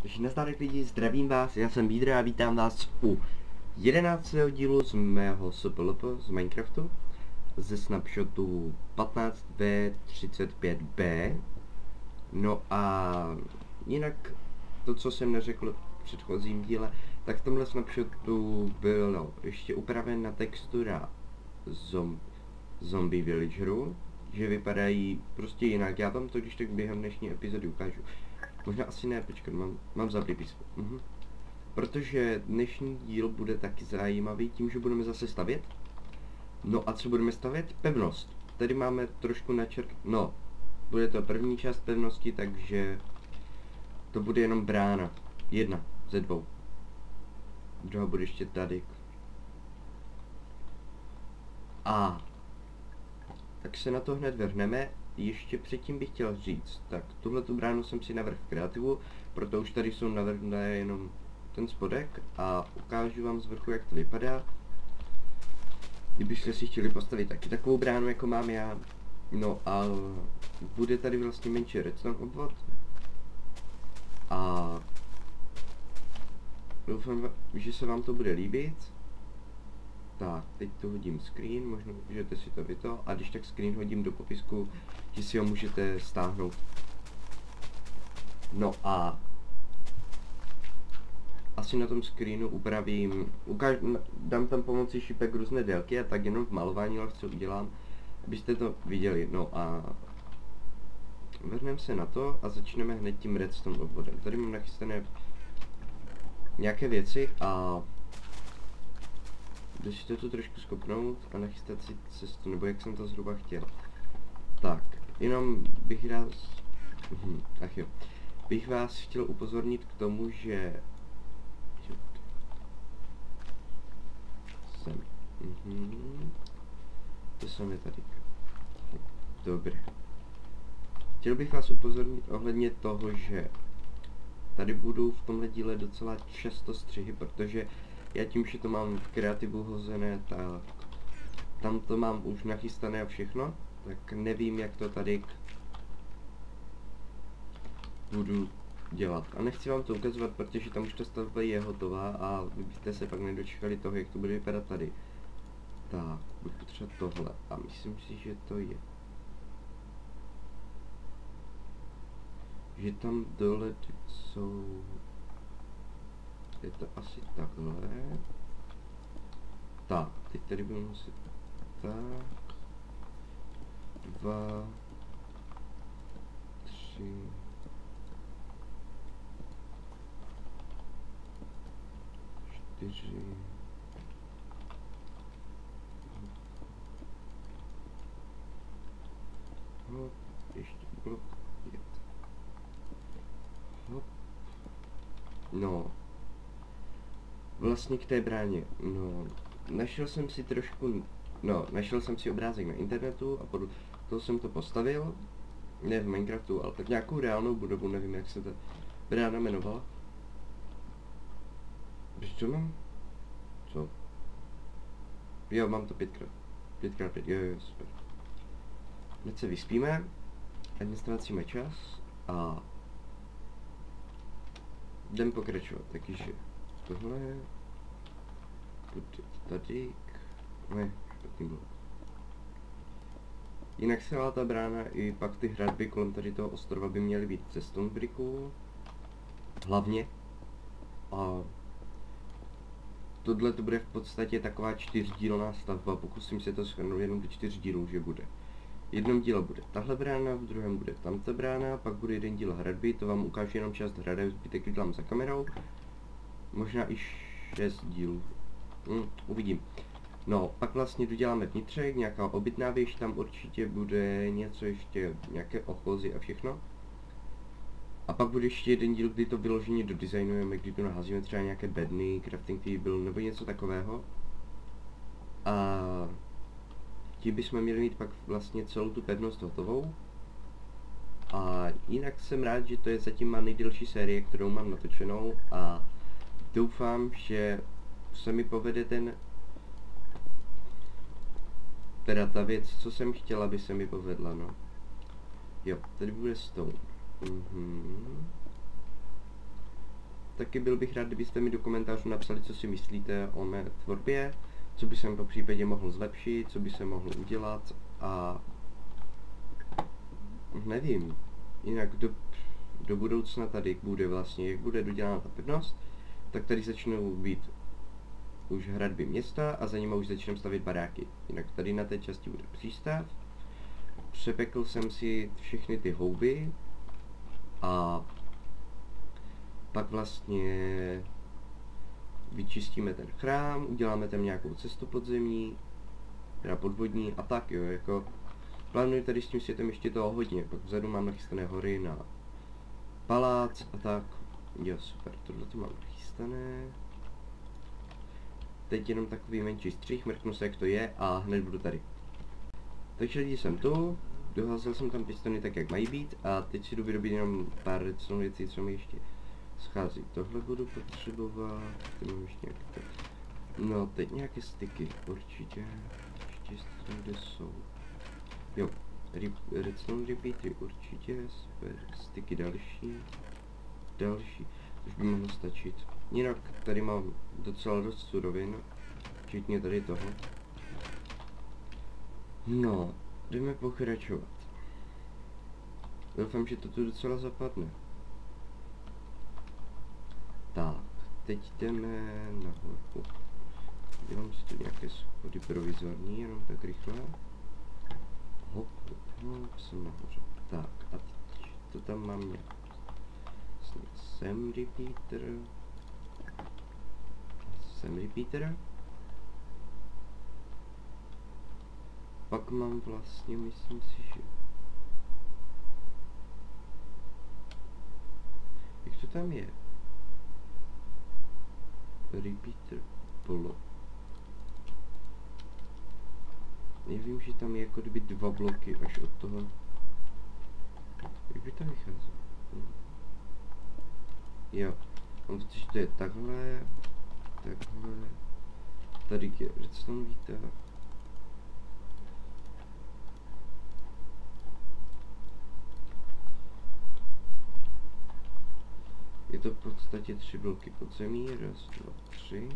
Takže nazdárek lidi, zdravím vás, já jsem Vídra a vítám vás u 11. dílu z mého SPLP z Minecraftu ze snapshotu 15v35b. No a jinak to, co jsem neřekl v předchozím díle, tak v tomhle snapshotu bylo ještě upravena textura zombie villagerů, že vypadají prostě jinak. Já vám to když tak během dnešní epizody ukážu. Možná asi ne, počkat, mám zablý písmo. Protože dnešní díl bude taky zajímavý tím, že budeme zase stavět. No a co budeme stavět? Pevnost. Tady máme trošku no, bude to první část pevnosti, takže to bude jenom brána. Jedna ze dvou. Druhá bude ještě tady. A tak se na to hned vrhneme. Ještě předtím bych chtěl říct, tak tuhletu bránu jsem si navrhl v kreativu, proto už tady jsou navrhnuté jenom ten spodek a ukážu vám z vrchu, jak to vypadá. Kdybyste si chtěli postavit taky takovou bránu, jako mám já. No a bude tady vlastně menší redstone obvod. A doufám, že se vám to bude líbit. Tak, teď tu hodím screen, možná můžete si to vyto, a když tak screen hodím do popisku, že si ho můžete stáhnout. No a asi na tom screenu upravím, dám tam pomocí šipek různé délky a tak jenom v malování lehce udělám, abyste to viděli. No a vrhneme se na to a začneme hned tím redstone obvodem. Tady mám nachystané nějaké věci a jde si to tu trošku skopnout a nachystat si cestu, nebo jak jsem to zhruba chtěl. Tak, jenom bych bych vás chtěl upozornit k tomu, že to jsem je tady. Dobré. Chtěl bych vás upozornit ohledně toho, že tady budu v tomhle díle docela často střihy, protože já tím, že to mám v kreativu hozené, tak tam to mám už nachystané a všechno, tak nevím, jak to tady budu dělat. A nechci vám to ukazovat, protože tam už ta stavba je hotová a vy byste se pak nedočkali toho, jak to bude vypadat tady. Tak, budu potřebovat tohle a myslím si, že to je. Že tam dole jsou... Je to asi takhle. Tak, teď tady budu muset tak. 2, 3, 4. Hop, ještě blok 5. Hop. No. Vlastně k té bráně, no, našel jsem si obrázek na internetu a podle toho jsem to postavil, ne v Minecraftu, ale tak nějakou reálnou budovu, nevím, jak se ta brána jmenovala. Co mám? Co? Jo, mám to 5x5, jo, super. Hned se vyspíme, ať nestrácíme čas a jdem pokračovat, takže tohle bude tady, ne, špatný blok. Jinak celá ta brána i pak ty hradby kolem tady toho ostrova by měly být ze stone bricků, hlavně. A tohle to bude v podstatě taková 4dílná stavba, pokusím se to shrnout jenom do 4 dílů, že bude. V jednom díle bude tahle brána, v druhém bude tamta brána, pak bude jeden díl hradby, to vám ukážu jenom část hradeb, zbytek udělám za kamerou. Možná i 6 dílů. Uvidím. No, pak vlastně doděláme vnitřek, nějaká obytná věž, tam určitě bude něco ještě, nějaké ochozy a všechno. A pak bude ještě jeden díl, kdy to vyloženě dodesignujeme, kdy tu naházíme třeba nějaké bedny, crafting table nebo něco takového. A tím bychom měli mít pak vlastně celou tu pevnost hotovou. A jinak jsem rád, že to je zatím má nejdelší série, kterou mám natočenou a doufám, že se mi povede teda ta věc, co jsem chtěla, aby se mi povedla, no. Jo, tady bude stone. taky byl bych rád, kdybyste mi do komentářů napsali, co si myslíte o mé tvorbě, co by jsem po případě mohl zlepšit, co by se mohlo udělat a nevím, jinak do budoucna tady bude vlastně, jak bude dodělána ta pevnost, tak tady začnou být už hradby města a za nimi už začneme stavět baráky. Jinak tady na té části bude přístav. Přepekl jsem si všechny ty houby a pak vlastně vyčistíme ten chrám, uděláme tam nějakou cestu podzemní, teda podvodní a tak jo, jako plánuji tady s tím světem ještě toho hodně, pak vzadu mám nachystané hory na palác a tak, jo super, tohle to mám nachystané. Teď jenom takový menší střih, mrknu se jak to je a hned budu tady. Takže lidi jsem tu, doházel jsem tam pistony tak jak mají být a teď si jdu vyrobit jenom pár redstone věcí, co mi ještě schází. Tohle budu potřebovat, ty mám ještě nějaké. No teď nějaké styky, určitě, ještě kde jsou. Jo, redstone repeatery určitě, super, styky další, už by mohlo stačit. Jinak tady mám docela dost surovin, včetně tady toho. No, jdeme pokračovat. Doufám, že to tu docela zapadne. Tak, teď jdeme nahoru. Dělám si tu nějaké schody provizorní, jenom tak rychle. Hop, jsem nahoře. Tak, a teď to tam mám nějak. Sem repeater. Pak mám vlastně, myslím si, že... Jak to tam je? Repeater polo. Já vím, že tam je jako kdyby 2 bloky až od toho. Jak by to vycházelo? Jo, mám pocit, že to je takhle, tady je redstone výtah. Je to v podstatě 3 bloky podzemí, 1, 2, 3.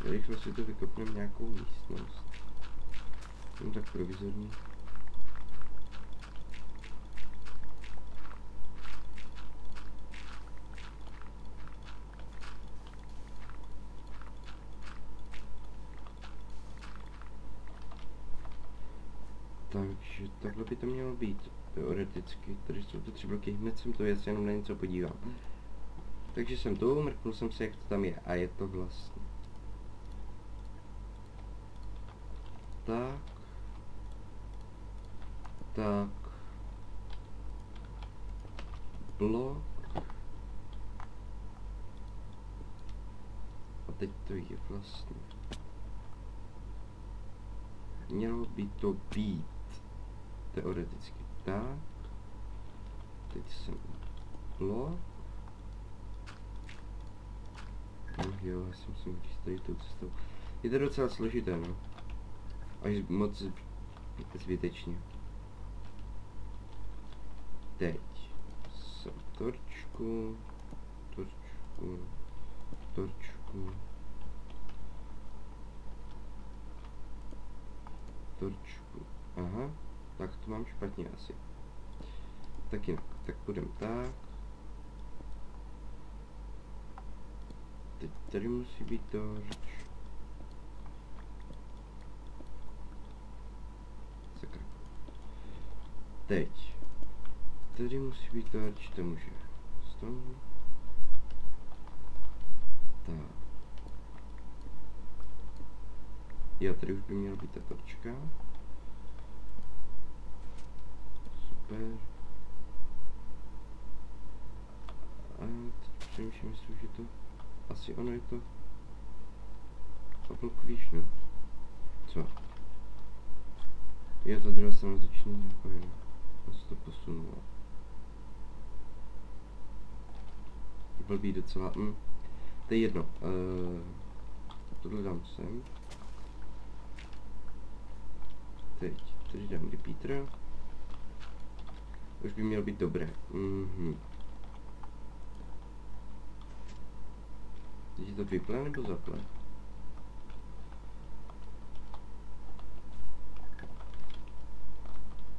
Rychle si to vykopneme nějakou místnost. Jen tak provizorní. Takže takhle by to mělo být, teoreticky. Tady jsou to 3 bloky, hned jsem to jasně jenom na něco podívám. Takže jsem tu, mrknul jsem se, jak to tam je a je to vlastně. Tak. Blok. A teď to je vlastně. Mělo by to být teoreticky tak. Teď jsem blok. Jo, já si musím říct tady tou cestou. Je to docela složité, no. Až moc zbytečně. Teď jsem torčku. Aha, tak to mám špatně asi. Tak jinak, tak půjdem tak. Teď tady musí být torč. Sakra. Teď. Tady musí být torč, to může. Stone. Tak. Jo, tady už by měla být ta torčka. Super. A teď přemýšlím, myslím, že to... Asi ono je to... Oblok výš, no. Co? Jo, ta druhá strana začíná jako jinak. Se to posunulo. Blbý docela. To je jedno. Tohle dám sem. teď tady dám repeater. Už by mělo být dobré. Teď je to vyple nebo zaple?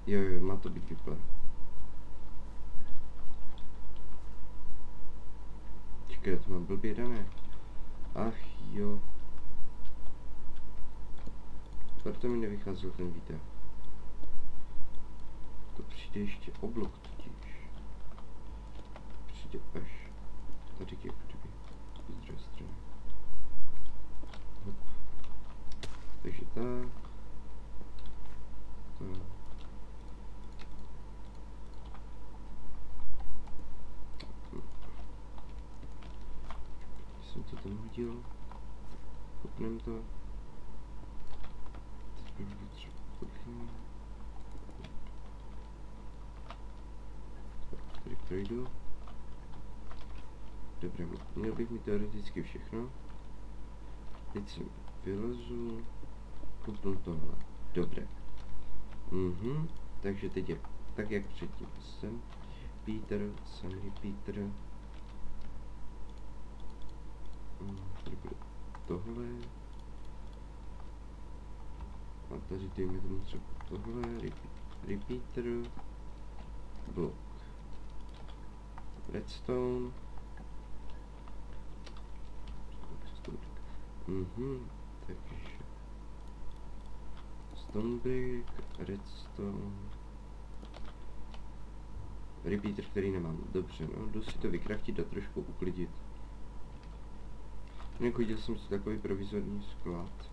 Jo, má to být vyple. Čekaj, já to mám blbě dané. Ach jo. Proto mi nevycházel ten video. To přijde ještě oblok totiž. Přijde až tady jak kdyby z druhé strany. Hop. Takže tak. Jsem to tam hodil. Kopnem to. Teď bych to třeba podlím. Tady projdu. Dobré, měl bych mi teoreticky všechno. Teď jsem vylezu. Koupnu tohle. Dobré. Takže teď je tak jak předtím. Jsem repeater. Tady bude tohle. A tady dejme tomu třeba tohle. Repeater. Blok. Redstone. Takže stone brick, redstone, repeater, který nemám. Dobře, no, jdu si to vykraftit a trošku uklidit. Nechodil jsem si takový provizorní sklad.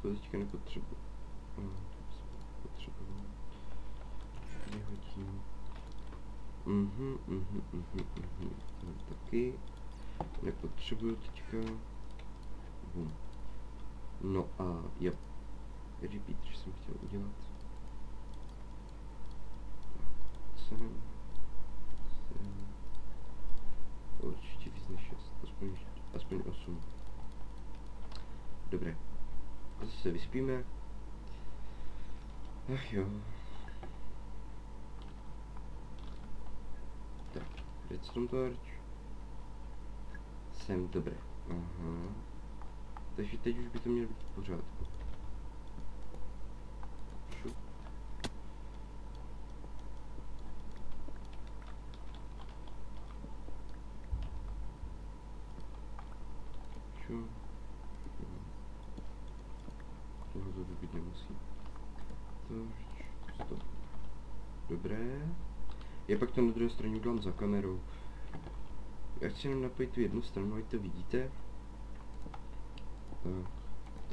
To teďka nepotřebuji. Potřebuji. Vyhodím. Taky nepotřebuju teďka. No a jo. Repeater jsem chtěl udělat. Tak, sem. Určitě víc než 6, aspoň 8. Dobré. Zase se vyspíme. Ach jo. Tak, redstone torch. Jsem dobré. Aha. Takže teď už by to mělo být v pořádku. Šup. Šup. Tohle to být nemusí. Stop. Dobré. Já pak to na druhé straně udělám za kamerou. Já chci jenom napojit tu jednu stranu, ať to vidíte. Tak.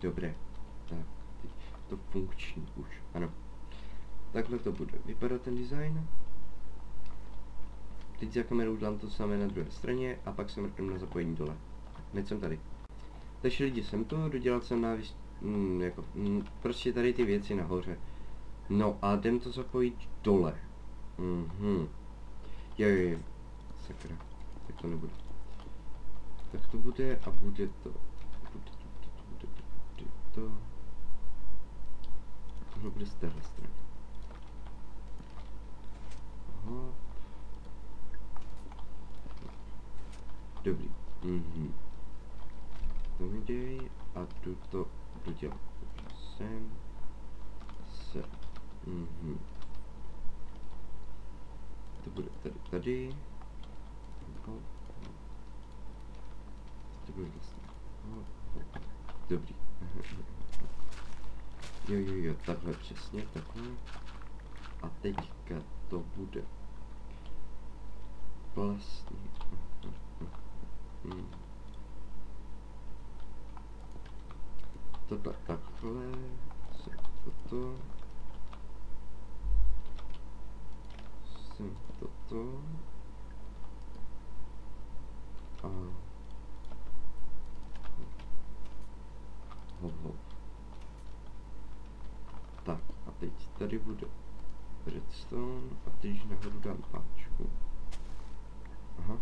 Dobré. Tak, teď to funkční už, ano. Takhle to bude vypadat ten design. Teď za kamerou udělám to samé na druhé straně a pak se mrknu na zapojení dole. Hned jsem tady. Takže lidi, jsem to, dodělal jsem návis... prostě tady ty věci nahoře. No a jdem to zapojit dole. Jo. Sakra. Tak to nebude. Tak to bude a bude to. Tohle bude z téhle strany. Aha. Dobrý. To mi dej a tu to dodělám. Sem. Se. To bude tady. To bude vlastně. Dobrý. Jo, takhle přesně, takhle. A teďka to bude vlastně. Tohle takhle. Toto. Sem toto. A hop. Tak a teď tady bude redstone a teď nahoru dám páčku. Aha.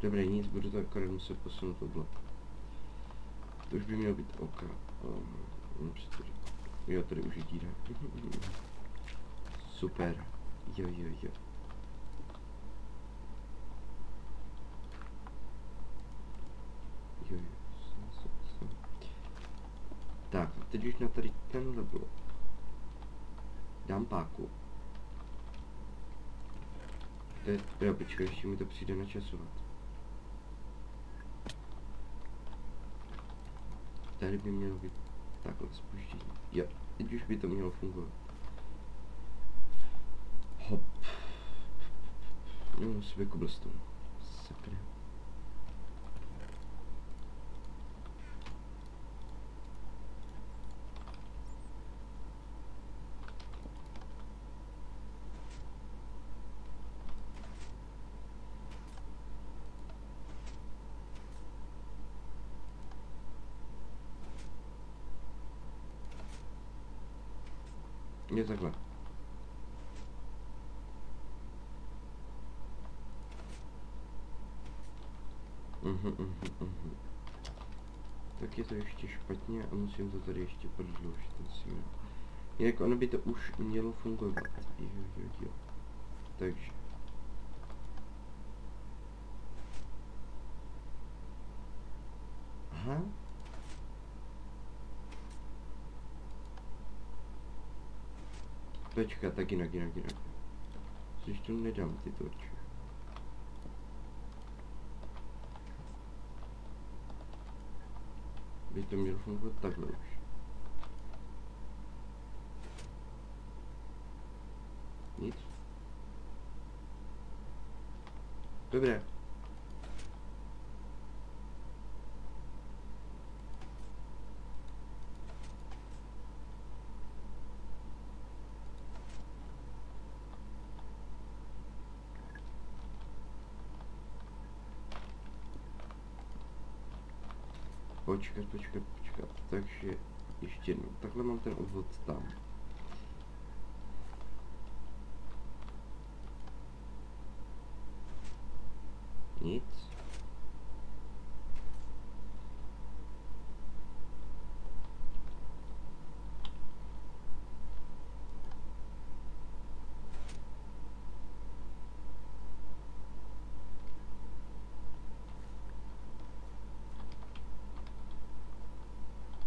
Dobré, nic, budu to akorát muset posunout tohle. To už by mělo být OK. Jo, tady už je díra. Super. Jo. Jo. Tak, a teď už na tady tenhle blok dám páku. Jo, počkej, ještě mi to přijde načasovat. Tady by mělo být takhle spuštění. Jo, teď už by to mělo fungovat. Hop. No, musím cobblestone. Sakra. Je takhle. Tak je to ještě špatně a musím to tady ještě prodloužit. Jinak ono by to už mělo fungovat. Jo. Takže. Aha. Počkat, tak jinak. Když to nedám ty torče. By to mělo fungovat takhle už. Nic. Dobré. Počkat. Takže ještě jednou. Takhle mám ten obvod tam. Nic.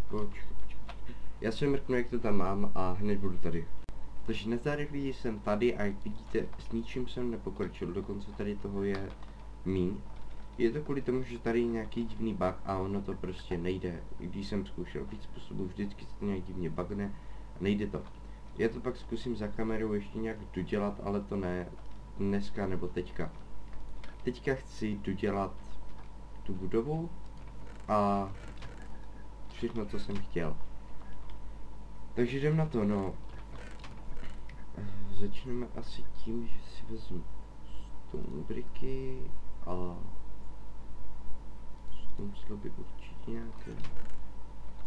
Počkat. Já se mrknu, jak to tam mám a hned budu tady. Takže na závěr lidi jsem tady a jak vidíte, s ničím jsem nepokročil, dokonce tady toho je míň. Je to kvůli tomu, že tady je nějaký divný bug a ono to prostě nejde. Když jsem zkoušel víc způsobů, vždycky se to nějak divně bugne a nejde to. Já to pak zkusím za kamerou ještě nějak dodělat, ale to ne dneska nebo teďka. Teďka chci dodělat tu budovu a všechno, co jsem chtěl. Takže jdem na to, no. Začneme asi tím, že si vezmu stone bricky a stone sloby určitě nějaké.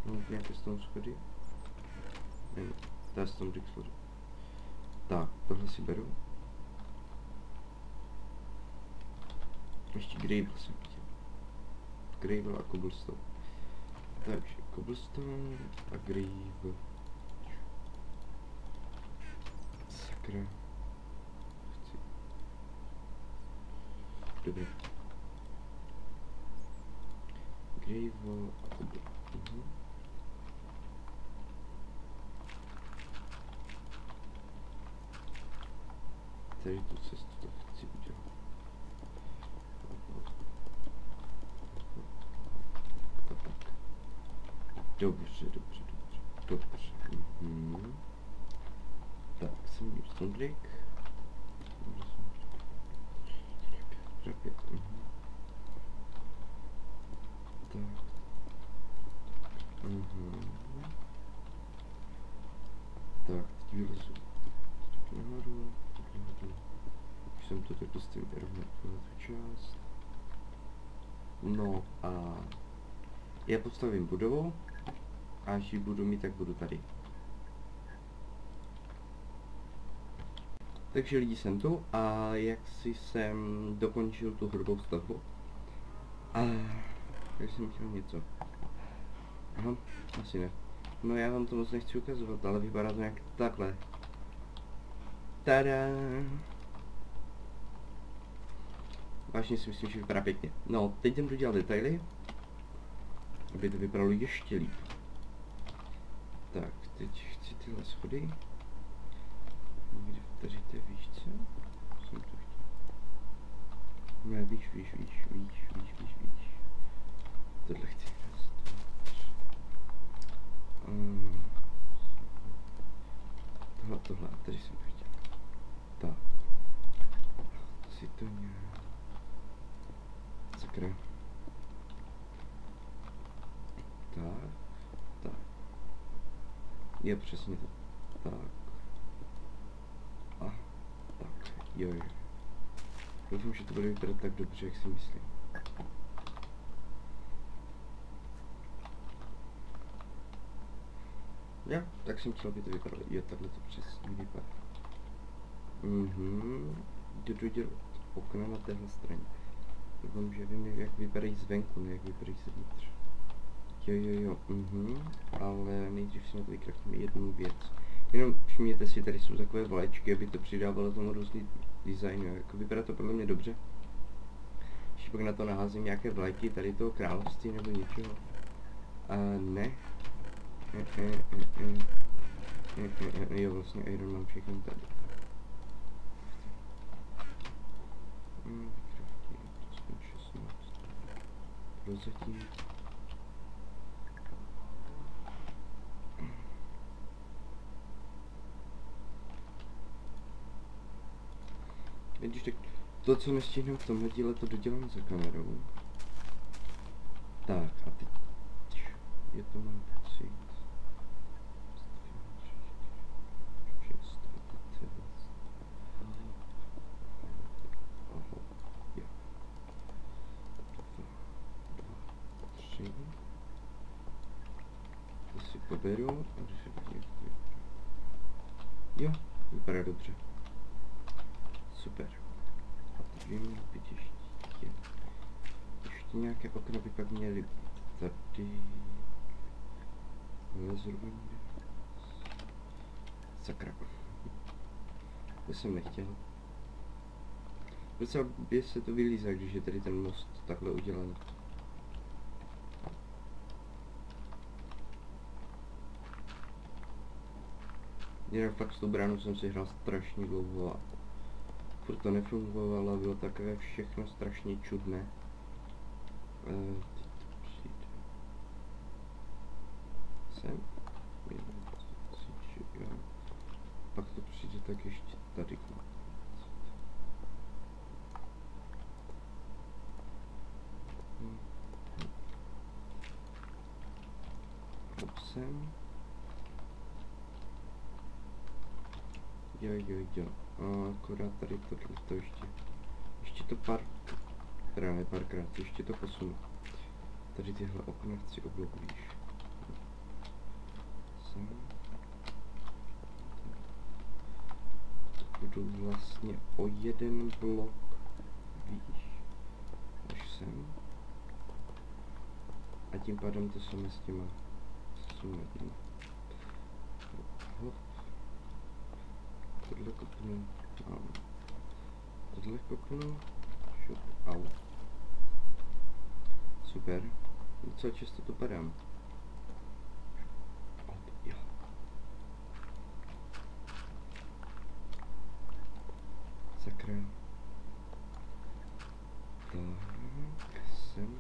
Mám nějaké stone schody? Ne, to je stone brick slody. Tak, tohle si beru. Ještě gravel jsem chtěl. Gravel a cobblestone. Takže cobblestone a gravel. Sakra. Chci. Dobré. Gravel a cobblestone. Tady tu cestu to chci udělat. Dobře. Tak, jsem měl stone brick. Tak. Tak, teď vylezu nahoru. Už jsem to takhle s tím rovnou tu část. No a já postavím budovu a až ji budu mít, tak budu tady. Takže lidi jsem tu a jak si jsem dokončil tu hrubou stavbu, Já jsem chtěl něco. Aha, asi ne. No já vám to moc nechci ukazovat, ale vypadá to nějak takhle. Tada! Vážně si myslím, že vypadá pěkně. No, teď jdem dodělat detaily, aby to vypadalo ještě líp. Tak, teď chci tyhle schody. Někde tady té výšce. Jsem to chtěl. Ne, výš. Tohle chci raz, tohle, a tady jsem to chtěl. Tak. Si to nějak... Sakra. Tak. Je přesně to. Tak. A. Tak. Jo. Doufám, že to bude vypadat tak dobře, jak si myslím. Jo, tak jsem chtěl, aby to vypadalo. Jo, takhle to přesně vypadá. Jdu dodělat okna na téhle straně. Doufám, že vím, jak vypadají zvenku, ne jak vypadají zevnitř. Jo, ale nejdřív si na to vykrachtíme jednu věc. Jenom všimněte si, tady jsou takové vlaječky, aby to přidávalo tomu různý design, jako vypadá to podle mě dobře. Když pak na to naházím nějaké vlajky tady toho království nebo něčeho. A ne. Jo, vlastně Iron mám všechny tady. Prozatím. Vidíš, tak to, co nestihnu v tomhle díle, to dodělám za kamerou. Tak, a teď je to mám pocit. 6, 3. To si poberu a když se podívám, jak to vypadá. Jo, vypadá dobře. Super. A teď by mělo být ještě nějaké okna by pak měly tady. Ale zhruba někde. Sakra. To jsem nechtěl. Docela by se to vylízá, když je tady ten most takhle udělaný. Jinak fakt s tou bránou jsem si hrál strašně dlouho a furt to nefungovalo, bylo takové všechno strašně čudné. Teď to přijde. Sem? Pak to přijde tak ještě tady. Sem. Jo. A akorát tady tohle ještě to teda ne párkrát, ještě to posunu. Tady tyhle okna chci oblouk výš. Sem. Budu vlastně o jeden blok výš. Až sem. A tím pádem to samé s těma sumetnými. Tohle kopnu, tohle kopnu, šup, au. Super, docela často to padám. Jo. Sakra. Tak, sem.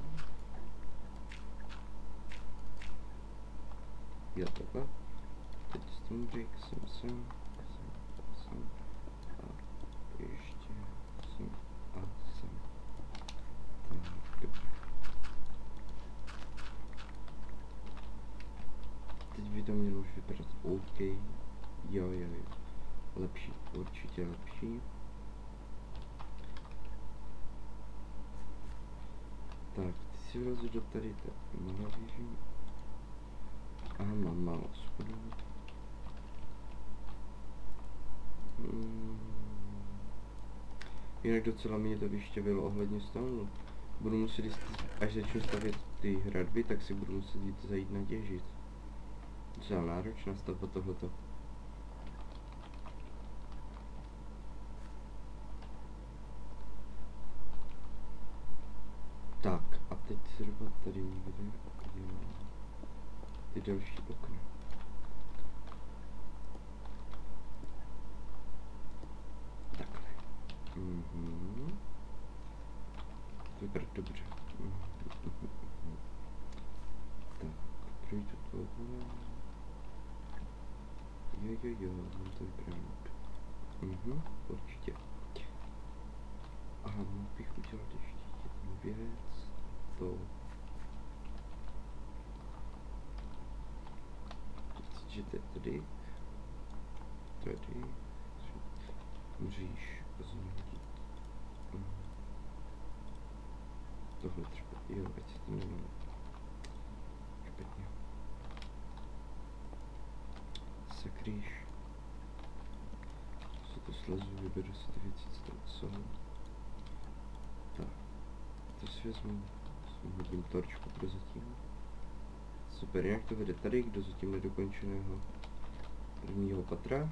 Jo, takhle. Teď Stonebreak, sem. A ještě sem a sem. Tak, dobře. Teď by to mělo už vypadat OK. Jo. Lepší, určitě lepší. Tak, ty si vlezu do tady té malé. Aha, mám málo schodů. Jinak docela mě to vyštěvilo ohledně stanu. budu muset, až začnu stavět ty hradby, tak si budu muset jít zajít natěžit. Docela náročná stavba tohleto. Tak, a teď zhruba tady někde udělám ty další okna. Takhle. To vypadá dobře. Tak, projdu tohle. Jo, mám to vypadá líp. Určitě. Aha, mohl bych udělat ještě jednu věc. To. Že to je tady. Můžeš změnit. Tohle třeba, jo, ať se to nemá špatně. Sakrýš. Se to slezu, vyberu si ty věci, co tam jsou. Tak, to si vezmu, hodím torčku prozatím. Super, jinak to vede tady do zatím nedokončeného prvního patra.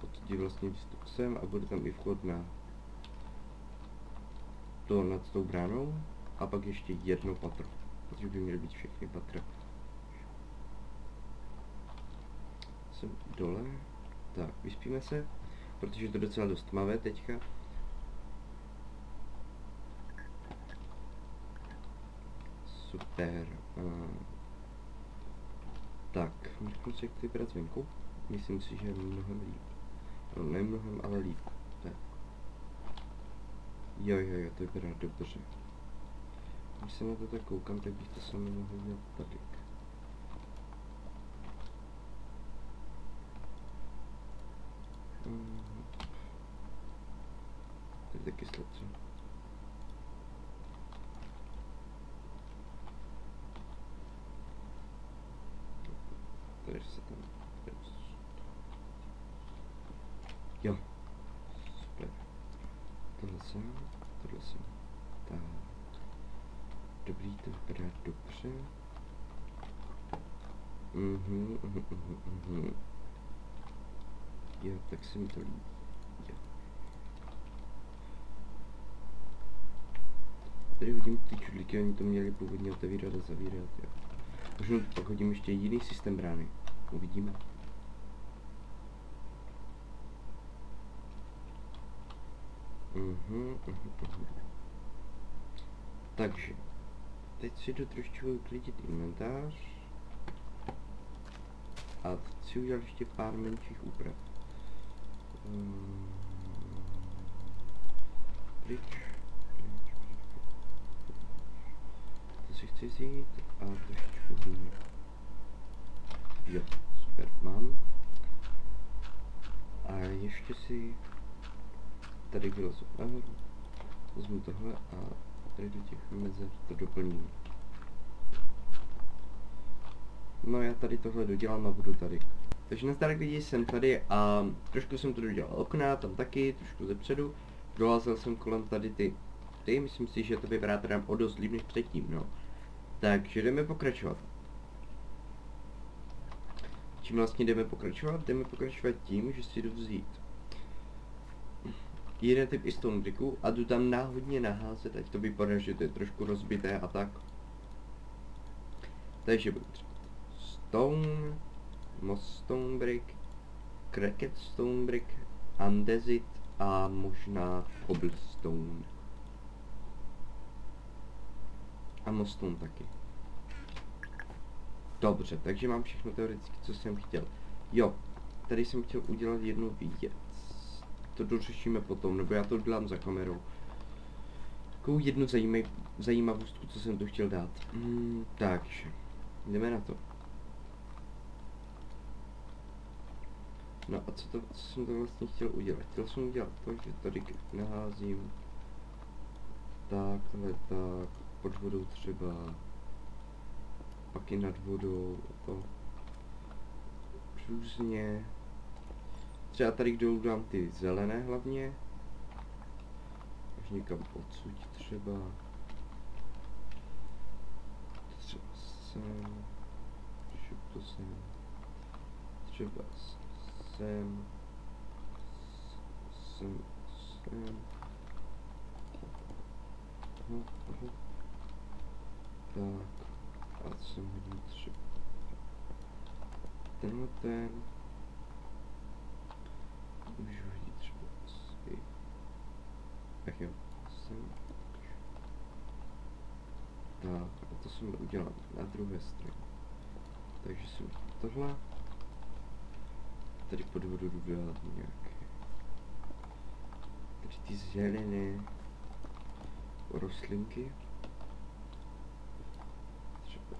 Odtud vlastně výstup sem a bude tam i vchod na to nad tou bránou a pak ještě jedno patro, protože by měly být všechny patra. Jsem dole, tak vyspíme se, protože to je docela dost tmavé teďka. Super. Tak, mrknu se, jak to vypadá zvenku. Myslím si, že je mnohem líp. No, ne mnohem, ale líp. Tak. Jo, to vypadá dobře. Když se na to tak koukám, tak bych to sami mohl dělat tady. To je taky sladce. Tady se tam... Jo. Super. Tohle sem. Tak. Dobrý, to vypadá dobře. Jo, tak se mi to líbí. Jo. Tady hodím ty čudlíky, oni to měli původně otevírat a zavírat, jo. Možná pak hodím ještě jiný systém brány. Uvidíme. Takže, teď si jdu trošku uklidit inventář. A teď si udělal ještě pár menších úprav. Pryč. To si chci vzít a trošičku změnit. Jo, super, mám. A ještě si tady vylezu nahoru, vezmu tohle a tady do těch mezer to doplním. No já tady tohle dodělám a budu tady. Takže na staré lidi jsem tady a trošku jsem to dodělal okna, tam taky, trošku zepředu. Dolázel jsem kolem tady ty, myslím si, že to vypadá teda o dost líp než předtím, no. Takže jdeme pokračovat. Čím vlastně jdeme pokračovat? Jdeme pokračovat tím, že si jdu vzít jeden typ i stone bricku a jdu tam náhodně naházet, ať to vypadá, že to je trošku rozbité a tak. Takže budu třeba stone, moss stone brick, cracked stone brick, andesite a možná cobblestone. A moss stone taky. Dobře, takže mám všechno teoreticky, co jsem chtěl. Jo, tady jsem chtěl udělat jednu věc. To dořešíme potom, nebo já to udělám za kamerou. Takovou jednu zajímavostku, co jsem tu chtěl dát. Takže, jdeme na to. No a co jsem to vlastně chtěl udělat? Chtěl jsem udělat to, že tady naházím takhle tak, pod vodou třeba, pak i nad vodou, to různě. Třeba tady dolů dám ty zelené hlavně. někam odsud třeba. Třeba sem. Šup to sem. Třeba sem. Sem. Tak. A sem hodím třeba tenhle ten. Můžu hodit třeba asi. Tak jo. Sem. Tak. A to jsem udělal na druhé straně. Takže si tohle. Tady pod vodu jdu dát nějaké. Tady ty zelené rostlinky. Třeba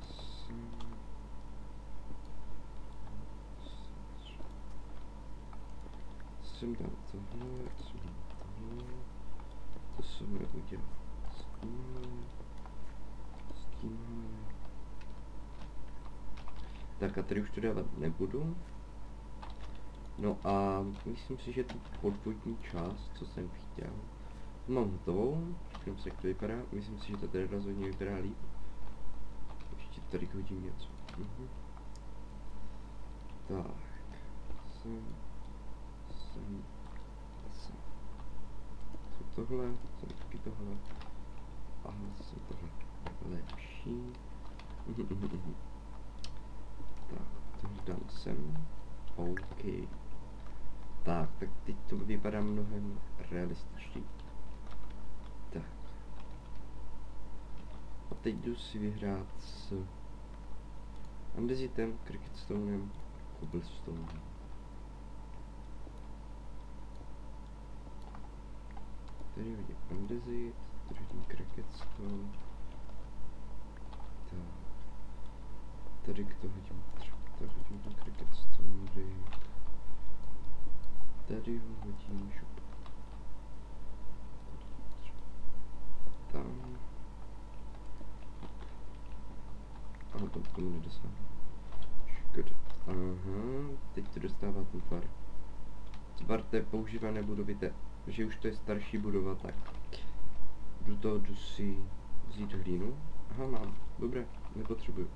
sem dám tohle, sem dám tohle. To jsem neudělal s tímhle. Tak a tady už to dávat nebudu. No a myslím si, že tu podvodní část, co jsem chtěl, mám hotovou. Řeknu se, jak to vypadá. Myslím si, že to tady rozhodně vypadá líp. Ještě tady hodím něco. Tak. Sem. Co tohle? Jsem taky tohle. Aha, jsem tohle lepší. Tak, tohle dám sem. OK. Tak teď to vypadá mnohem realističtěji. Tak. A teď jdu si vyhrát s Andesitem, Cricketstonem, Cobblestonem. Tady hodím Andesit, tady hodím Cricketstone. Tak. Tady to hodím třeba, tak hodím ten Cricketstone. Tady ho hodím šup. Tam. Ale to k tomu nedosáhnu. Škoda. Aha, teď to dostává ten tvar. Tvar té používané budovy, že už to je starší budova, tak jdu si vzít hlínu. Aha, mám. Dobré, nepotřebuju.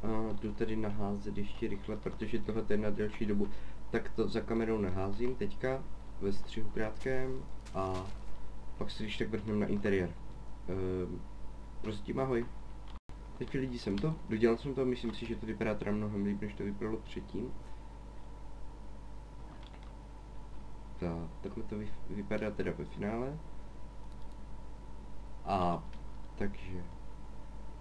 A jdu tady naházet ještě rychle, protože tohle je na delší dobu. Tak to za kamerou naházím teďka ve střihu krátkém a pak si když tak vrhneme na interiér. Prostě ahoj. Teď lidi jsem to, dodělal jsem to, myslím si, že to vypadá teda mnohem líp, než to vypadalo předtím. Tak, takhle to vypadá teda ve finále. A takže,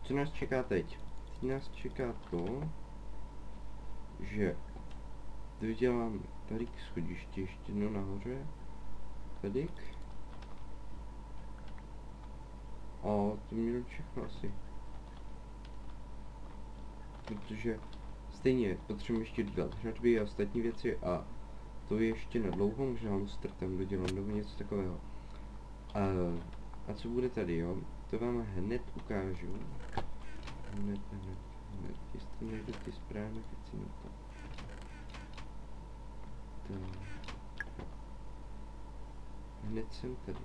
co nás čeká teď? Teď nás čeká to, že doděláme tady k schodišti ještě jedno nahoře. Tady. A to mělo všechno asi. Protože stejně potřebujeme ještě dodat hradby a ostatní věci a to je ještě na dlouho, možná lustrtem dodělám nebo něco takového. A co bude tady, jo? To vám hned ukážu. Hned. Jestli nejde ty správné věci na to. Tak. Hned jsem tady.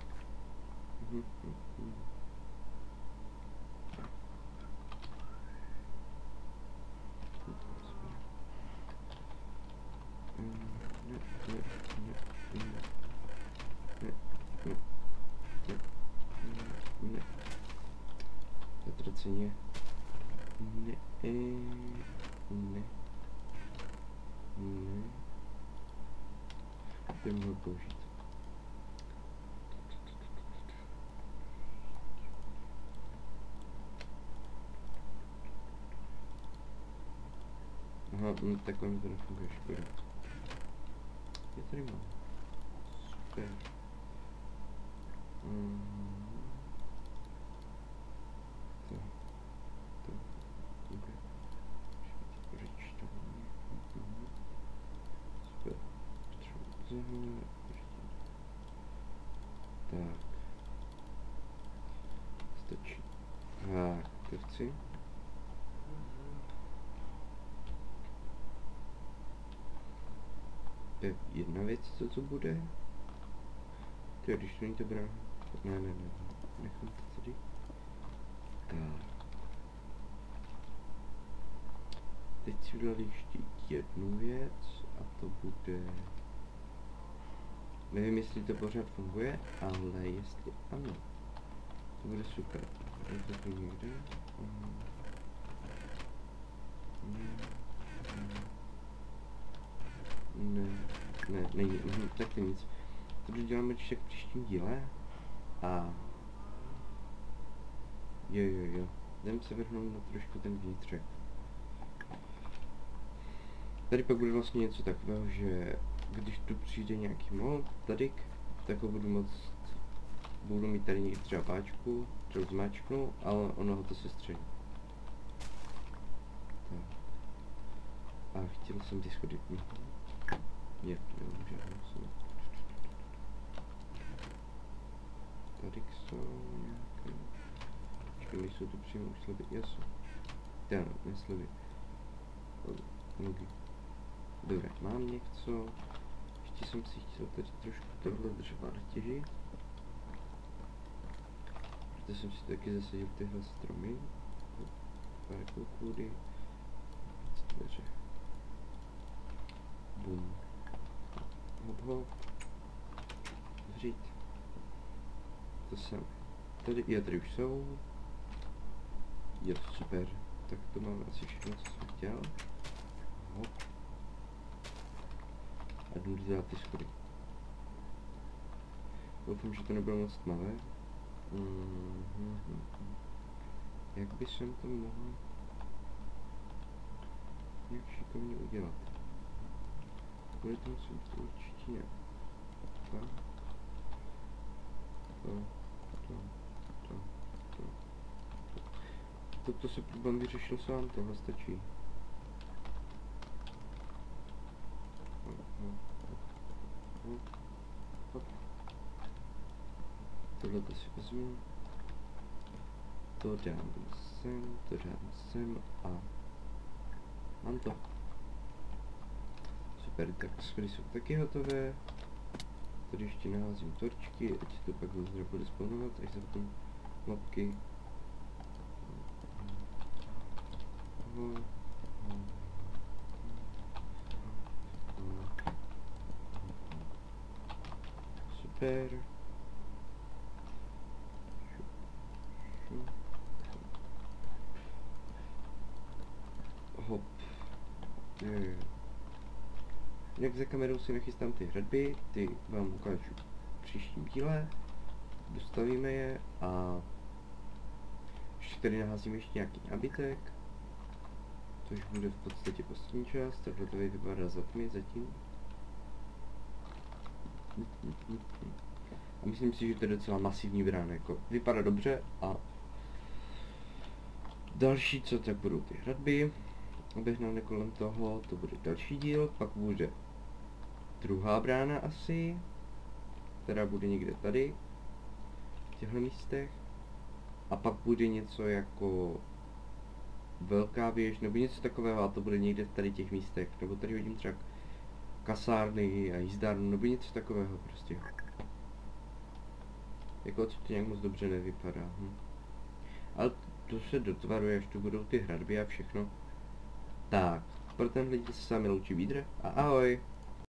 Zatraceně. Ne. To mohl použít. Aha, tak on to nefunguje, škoda. Je tady mám. Super. Okay. Super. Tak. Stačí. Tak, to chci. To je jedna věc, co to bude. To je, když to není to brána. Ne, nechám to tady. Tak. Teď si udělali ještě jednu věc a to bude... Nevím, jestli to pořád funguje, ale jestli ano, to bude super. Je to tu někde? Ne, není, tak to nic. To doděláme ještě v příštím díle a... Jo. Jdem se vrhnout na trošku ten vnitřek. Tady pak bude vlastně něco takového, že když tu přijde nějaký mob, tady, tak ho budu mít tady někdy třeba páčku, třeba zmáčknu, ale ono ho to se střelí. Tak. A chtěl jsem ty schody. Je, nemůžu. Tady jsou nějaké... Počkej, nejsou tu přímo už sliby, jasno. Já ne sliby. Nogy. Dobré, mám něco. Ještě jsem si chtěl tady trošku tohle dřeva těžit. Protože jsem si taky zasadil tyhle stromy. Pár kůry. Dveře. Bum. Hop. Zavřít. To jsem. Tady už jsou. Je to super. Tak to mám asi všechno, co jsem chtěl. Hop. A jdu dělat ty schody. Doufám, že to nebylo moc tmavé. Jak by jsem to mohl nějak šikovně udělat? Bude to muset to určitě ne. To se problém vyřešil sám, tohle stačí. Tohle to si vezmu. To dám sem a mám to. Super, tak schody jsou taky hotové. Tady ještě naházím torčky, ať to pak bude spawnovat, až se potom mapky. Super. Hop. Jak za kamerou si nachystám ty hradby, ty vám ukážu v příštím díle. Dostavíme je a ještě tady naházím ještě nějaký nábytek. Což bude v podstatě poslední část, takhle to vypadá za tmy zatím. A myslím si, že to je docela masivní brána, jako vypadá dobře a další, co tak budou ty hradby. Oběhneme kolem toho, to bude další díl, pak bude druhá brána asi, která bude někde tady, v těchto místech. A pak bude něco jako velká věž, nebo něco takového a to bude někde v tady těch místech, nebo tady vidím třeba kasárny a jízdárnu, nebo něco takového prostě. Jako to nějak moc dobře nevypadá. Ale to se dotvaruje, až tu budou ty hradby a všechno. Tak, pro tenhle díl se s vámi loučí Vídr a ahoj!